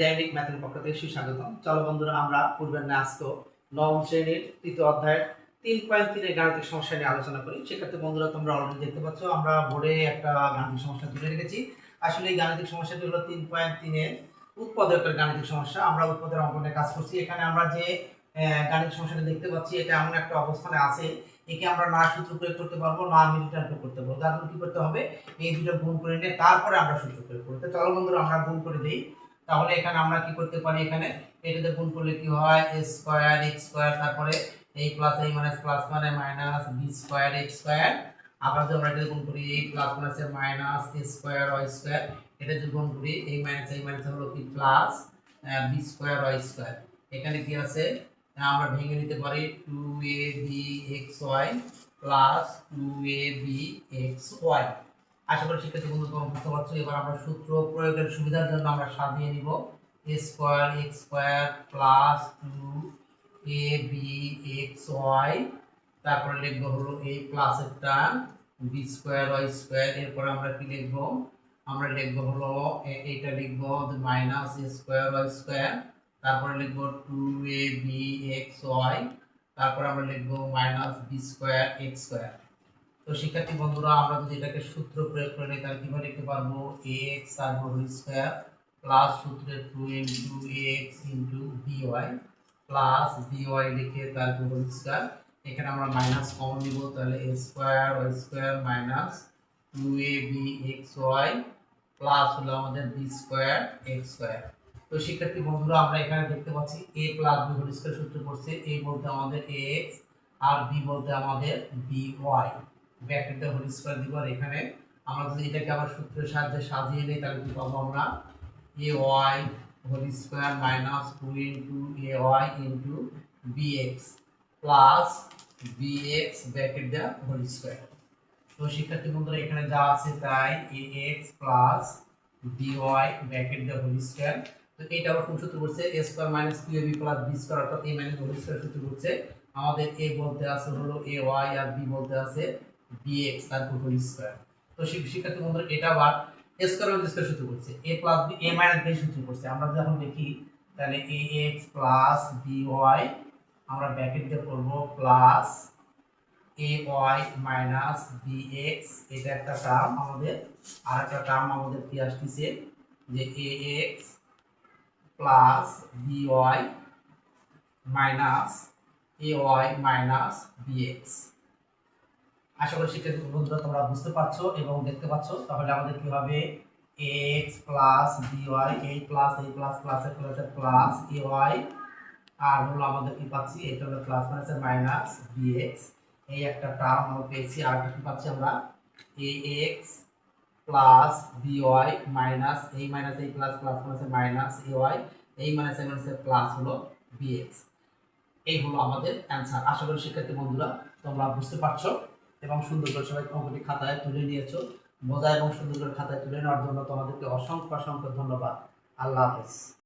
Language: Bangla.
দৈনিক ম্যাথের পক্ষ থেকে সুস্বাগতম। চলো বন্ধুরা, আমরা পূর্বের ন্যায় আজকে নবম শ্রেণীর তৃতীয় অধ্যায়ের 3.3 এর গাণিতিক সমস্যা নিয়ে আলোচনা করি। সেক্ষেত্রে বন্ধুরা, তোমরা অলরেডি দেখতে পাচ্ছ আমরা বোর্ডে একটা গাণিতিক সমস্যা তুলে রেখেছি। আসলে এই গাণিতিক সমস্যাটি হলো 3.3 এর উৎপাদকের গাণিতিক সমস্যা। আমরা উৎপাদকের অঙ্ক নিয়ে কাজ করছি। এখানে আমরা যে গাণিতিক সমস্যাটা দেখতে পাচ্ছি, এটা এমন একটা অবস্থানে আছে, একে আমরা না সূত্র প্রয়োগ করতে পারবো, না মিলিটার প্রয়োগ করতে পারবো। তার জন্য কি করতে হবে? এই দুটো গুণ করে নিয়ে তারপরে আমরা সূত্র প্রয়োগ করতে। চলো বন্ধুরা, আমরা গুণ করে দিই। তাহলে এখানে আমরা কি করতে পারি? এখানে এটাতে গুণ করলে কি হয়? a স্কয়ার x স্কয়ার, তারপরে a plus a minus plus মানে minus b square x square. আবার যদি আমরা এটা গুণ করি a plus minus minus a square y square, এটা যদি গুণ করি a মাইনাস হলো কি plus b square y square. এখানে কি আছে? আমরা ভেঙে নিতে পারি 2abxy প্লাস 2abxy। আশা করি শিক্ষার্থী বন্ধু তোমরা বুঝতে পারছো। এবার আমরা সূত্র প্রয়োগের সুবিধার জন্য আমরা সাজিয়ে নিব a square x square plus 2abxy, তারপরে লিখব হলো a প্লাস একটা b স্কয়ার y স্কয়ার। এরপর আমরা কি লিখব? আমরা লিখব হলো এটা লিখব minus a square y square, তারপরে লিখব 2abxy, তারপর আমরা লিখব minus b square x square. তো শিক্ষার্থী বন্ধুরা, আমরা যদি এটাকে সূত্র প্রয়োগ করে নিই তাহলে কিভাবে লিখতে পারবো? ax তার হোল স্কয়ার প্লাস সূত্রে 2 ax by প্লাস by লিখে তার হোল স্কয়ার। এখানে আমরা মাইনাস কমন নিব, তাহলে a square y square minus 2abxy plus হলো আমাদের b স্কয়ার x স্কয়ার। তো শিক্ষার্থী বন্ধুরা, আমরা এখানে দেখতে পাচ্ছি a plus b whole square সূত্র পড়ছে। a বলতে আমাদের ax আর b বলতে আমাদের by, ব্র্যাকেটে হোল স্কয়ার দিব। আর এখানে আমরা যদি এটাকে আবার সূত্রের সাহায্যে সাজিয়ে নিই তাহলে কি পাবো? আমরা ay whole square minus 2 ay bx plus bx bracket দেয়া হোল স্কয়ার। তো শিক্ষার্থী বন্ধুরা, এখানে যা আছে তাই ax প্লাস by ব্র্যাকেট দেয়া হোল স্কয়ার। তো এটা আবার কোন সূত্র পড়ছে? a square minus 2ab plus b square, অর্থাৎ a মাইনাস হোল স্কয়ার সূত্র পড়ছে। আমাদের a বলতে আছে হলো ay আর b বলতে আছে bx তার হোল স্কয়ার। তো শিক্ষার্থী বন্ধুরা, এটা আবার a স্কয়ার মাইনাস স্কয়ার সূত্র করছে, a plus b a minus b সূত্র করছে। আমরা যখন দেখি তাহলে ax প্লাস by আমরা ব্র্যাকেট দিয়ে করব প্লাস ay মাইনাস bx, এটা একটা টার্ম আমাদের। আর একটা টার্ম আমাদের কি আসছে যে ax plus by minus ay minus bx। আশা করি শিক্ষার্থী বন্ধুরা তোমরা বুঝতে পারছো এবং দেখতে পাচ্ছ। তাহলে আমাদের কি হবে? ax plus by, a plus plus plus ay, আর হলো আমাদের কি পাচ্ছি? এটা হলো প্লাস মাইনাস মাইনাস bx, এই একটা টার্ম আমরা পেয়েছি। আর কি পাচ্ছি আমরা? ax প্লাস by মাইনাস এই মাইনাস এই প্লাস প্লাস মাইনাস ay, এই মাইনাস প্লাস হলো bx। এই হলো আমাদের অ্যান্সার। আশা করি শিক্ষার্থী বন্ধুরা তোমরা বুঝতে পারছো এবং সুন্দর করে সবাই অঙ্কটি খাতায় তুলে নিয়েছো। বোঝা এবং সুন্দর করে খাতায় তুলে নেওয়ার জন্য তোমাদেরকে অসংখ্য ধন্যবাদ। আল্লাহ হাফেজ।